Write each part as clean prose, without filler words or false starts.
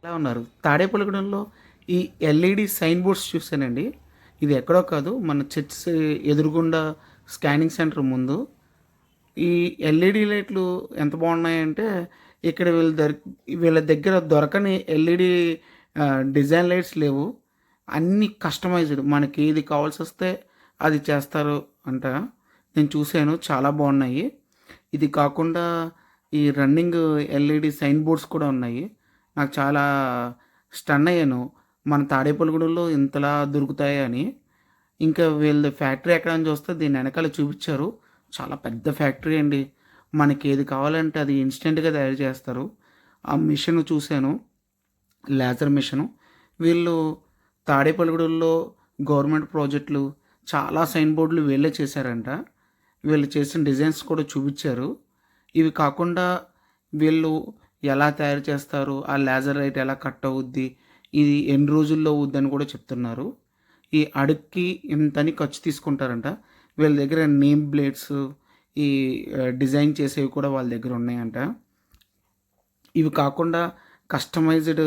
ఎలా ఉన్నారు? తాడేపల్లిగూడెంలో ఈ ఎల్ఈడి సైన్ బోర్డ్స్ చూసానండి. ఇది ఎక్కడో కాదు, మన చర్చ్ ఎదురుగుండా స్కానింగ్ సెంటర్ ముందు. ఈ ఎల్ఈడి లైట్లు ఎంత బాగున్నాయంటే, ఇక్కడ వీళ్ళ దగ్గర దొరకని ఎల్ఈడి డిజైన్ లైట్స్ లేవు. అన్నీ కస్టమైజ్డ్, మనకి ఏది కావాల్సి వస్తే అది చేస్తారు అంట. నేను చూశాను, చాలా బాగున్నాయి. ఇది కాకుండా ఈ రన్నింగ్ ఎల్ఈడి సైన్ బోర్డ్స్ కూడా ఉన్నాయి. నాకు చాలా స్టన్ అయ్యాను, మన తాడేపల్లిగూడెంలో ఇంతలా దొరుకుతాయి అని. ఇంకా వీళ్ళ ఫ్యాక్టరీ ఎక్కడ అని చూస్తే దీని వెనకాల చూపించారు. చాలా పెద్ద ఫ్యాక్టరీ అండి. మనకి ఏది కావాలంటే అది ఇన్స్టెంట్గా తయారు చేస్తారు. ఆ మిషన్ చూశాను, లేజర్ మిషను. వీళ్ళు తాడేపల్లిగూడెంలో గవర్నమెంట్ ప్రాజెక్టులు చాలా సైన్ బోర్డులు వీళ్ళే చేశారంట. వీళ్ళు చేసిన డిజైన్స్ కూడా చూపించారు. ఇవి కాకుండా వీళ్ళు ఎలా తయారు చేస్తారు, ఆ లేజర్ లైట్ ఎలా కట్ అవుద్ది, ఇది ఎన్ని రోజుల్లో అవుద్దని కూడా చెప్తున్నారు. ఈ అడుక్కి ఇంతని ఖర్చు తీసుకుంటారంట. వీళ్ళ దగ్గర నేమ్ ప్లేట్స్, ఈ డిజైన్ చేసేవి కూడా వాళ్ళ దగ్గర ఉన్నాయంట. ఇవి కాకుండా కస్టమైజ్డ్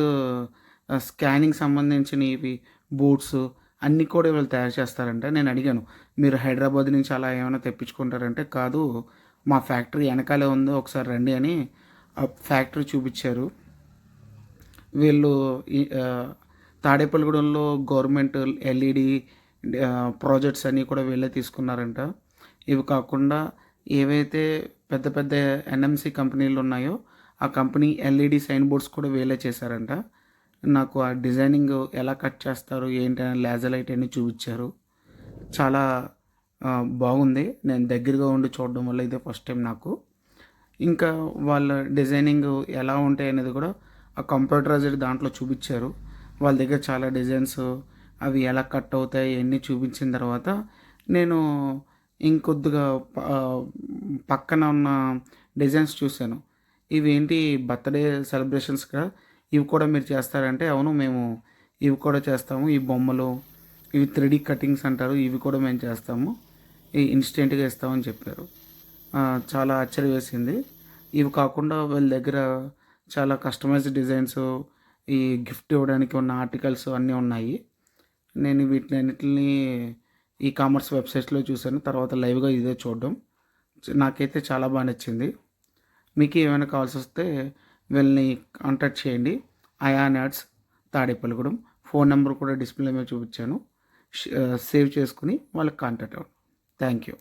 స్కానింగ్ సంబంధించినవి బూట్స్ అన్నీ కూడా వీళ్ళు తయారు చేస్తారంట. నేను అడిగాను, మీరు హైదరాబాద్ నుంచి అలా ఏమైనా తెప్పించుకుంటారంటే, కాదు మా ఫ్యాక్టరీ వెనకాలే ఉందో ఒకసారి రండి అని ఆ ఫ్యాక్టరీ చూపించారు. వీళ్ళు ఈ తాడేపల్లిగూడెంలో గవర్నమెంట్ ఎల్ఈడి ప్రాజెక్ట్స్ అన్నీ కూడా వీళ్ళే తీసుకున్నారంట. ఇవి కాకుండా ఏవైతే పెద్ద పెద్ద ఎన్ఎంసి కంపెనీలు ఉన్నాయో ఆ కంపెనీ ఎల్ఈడి సైన్ బోర్డ్స్ కూడా వీళ్ళే చేశారంట. నాకు ఆ డిజైనింగ్ ఎలా కట్ చేస్తారు ఏంటి అని లేజర్ లైట్ అన్ని చూపించారు. చాలా బాగుంది. నేను దగ్గరగా ఉండి చూడడం వల్ల ఇదే ఫస్ట్ టైం నాకు. ఇంకా వాళ్ళ డిజైనింగ్ ఎలా ఉంటాయి అనేది కూడా ఆ కంప్యూటరైజ్డ్ దాంట్లో చూపించారు. వాళ్ళ దగ్గర చాలా డిజైన్స్, అవి ఎలా కట్ అవుతాయి ఇవన్నీ చూపించిన తర్వాత నేను ఇంకొద్దిగా పక్కన ఉన్న డిజైన్స్ చూశాను. ఇవి ఏంటి, బర్త్డే సెలబ్రేషన్స్గా ఇవి కూడా మీరు చేస్తారంటే, అవును మేము ఇవి కూడా చేస్తాము, ఈ బొమ్మలు ఇవి 3D కటింగ్స్ అంటారు, ఇవి కూడా మేము చేస్తాము, ఈ ఇన్స్టెంట్గా ఇస్తామని చెప్పారు. చాలా ఆశ్చర్యం వేసింది. ఇవి కాకుండా వీళ్ళ దగ్గర చాలా కస్టమైజ్డ్ డిజైన్స్, ఈ గిఫ్ట్ ఇవ్వడానికి ఉన్న ఆర్టికల్స్ అన్నీ ఉన్నాయి. నేను వీటిని అన్నిటిని ఈ కామర్స్ వెబ్సైట్స్లో చూశాను, తర్వాత లైవ్గా ఇదే చూడడం నాకైతే చాలా బాగా నచ్చింది. మీకు ఏమైనా కావాల్సి వస్తే వీళ్ళని కాంటాక్ట్ చేయండి. Ayaan ads Tadepalligudem. Phone number కూడా డిస్ప్లే మీద చూపించాను. సేవ్ చేసుకుని వాళ్ళకి కాంటాక్ట్ అవ్వండి. Thank you.